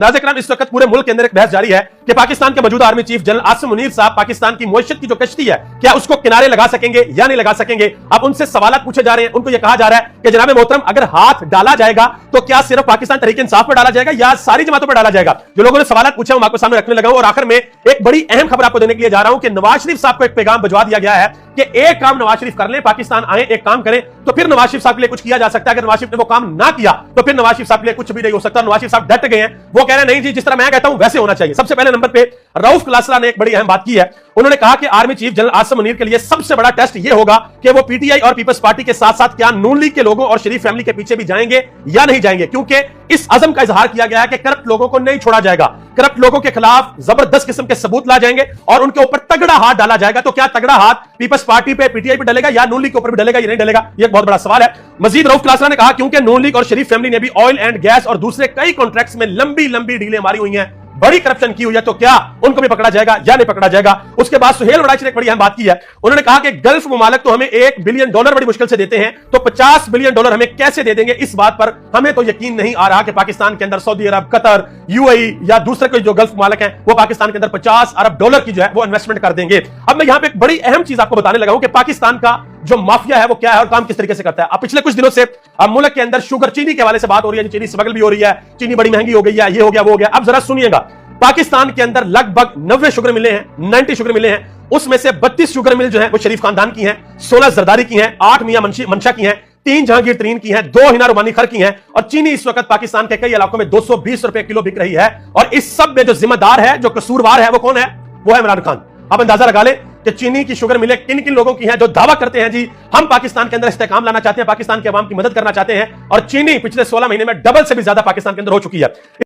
नाज़िर इस वक्त पूरे मुल्क के अंदर एक बहस जारी है कि पाकिस्तान के मौजूदा army chief general Asim Munir साहब पाकिस्तान की मईशत की जो कश्ती है क्या उसको किनारे लगा सकेंगे या नहीं लगा सकेंगे। अब उनसे सवाल पूछे जा रहे हैं। उनको यह कहा जा रहा है कि जनाब मोहतरम अगर हाथ डाला जाएगा तो क्या सिर्फ पाकिस्तान तहरीक इंसाफ पर डाला जाएगा या सारी जमातों पर डाला जाएगा। जो लोगों ने सवाल पूछे मैं आपको सामने रखने लगा हूं और आखिर में एक बड़ी अहम खबर आपको देने के लिए जा रहा हूं कि नवाज शरीफ साहब को एक पैगाम भिजवा दिया गया है कि एक काम नवाज शरीफ कर लें, पाकिस्तान आए एक काम करें तो फिर नवाज शरीफ साहब के लिए कुछ किया जा सकता है। अगर नवाज शरीफ ने वो काम ना किया तो फिर नवाज शरीफ साहब के लिए कुछ भी नहीं हो सकता। नवाज शरीफ साहब डट गए हैं, वो कह रहे हैं नहीं जी जिस तरह मैं कहता हूं वैसे होना चाहिए। सबसे पहले नंबर पे रऊफ क्लासला ने एक बड़ी अहम बात की है। उन्होंने कहा कि army chief general Asim Munir के लिए सबसे बड़ा टेस्ट यह होगा कि वो पीटीआई और पीपल्स पार्टी के साथ साथ क्या नून लीग के लोगों और शरीफ फैमिली के पीछे भी जाएंगे या नहीं जाएंगे, क्योंकि इस अज़म का इजहार किया गया है कि करप्ट लोगों को नहीं छोड़ा जाएगा। करप्ट लोगों के खिलाफ जबरदस्त किस्म के सबूत ला जाएंगे और उनके ऊपर तगड़ा हाथ डाला जाएगा। तो क्या तगड़ा हाथ पीपल्स पार्टी पे, पीटीआई पे डलेगा या नून लीग के ऊपर भी डलेगा या नहीं डलेगा, यह एक बहुत बड़ा सवाल है। मजीद रऊफ क्लासला ने कहा क्योंकि नून लीग और शरीफ फैमिली ने भी ऑयल एंड गैस और दूसरे कई कॉन्ट्रैक्ट्स में लंबी लंबी डीलें मारी हुई हैं, बड़ी करप्शन की हुई है, तो क्या उनको भी पकड़ा जाएगा या नहीं पकड़ा जाएगा। उसके बाद सुहेल वड़ाइच ने एक बड़ी अहम बात की है। उन्होंने कहा कि गल्फ मुमालिक तो हमें $1 बिलियन बड़ी मुश्किल से देते हैं, तो $50 बिलियन हमें कैसे दे देंगे। इस बात पर हमें तो यकीन नहीं आ रहा कि पाकिस्तान के अंदर सऊदी अरब, कतर, यूएई या दूसरे कोई जो गल्फ मुमालिक हैं वो पाकिस्तान के अंदर $50 अरब की जो है वो इन्वेस्टमेंट कर देंगे। अब मैं यहां पे एक बड़ी अहम चीज आपको बताने लगा हूं कि पाकिस्तान का जो माफिया है वो क्या है और काम किस तरीके से करता है। अब पिछले कुछ दिनों से मुल्क के अंदर शुगर, चीनी के हवाले से बात हो रही है, चीनी स्मगल भी हो रही है, चीनी बड़ी महंगी हो गई है, ये हो गया वो हो गया। अब जरा सुनिएगा, पाकिस्तान के अंदर लगभग 90 शुगर मिले हैं, 90 शुगर मिले हैं। उसमें से 32 शुगर मिल जो है वो शरीफ खानदान की हैं, 16 जरदारी की हैं, 8 मियां मंशा की हैं, 3 जहांगीर तरीन की हैं, 2 हिना रुमानी खर की हैं और चीनी इस वक्त पाकिस्तान के कई इलाकों में 220 रुपए किलो बिक रही है। और इस सब में जो जिम्मेदार है, जो कसूरवार है, वो कौन है? वो है इमरान खान। आप अंदाजा लगा ले कि चीनी की शुगर मिले किन किन लोगों की हैं जो दावा करते हैं जी हम पाकिस्तान के अंदर इस्तेकाम लाना चाहते हैं, पाकिस्तान के अवाम की मदद करना चाहते हैं। और चीनी पिछले 16 महीने में डबल से भी ज्यादा पाकिस्तान के अंदर हो चुकी है।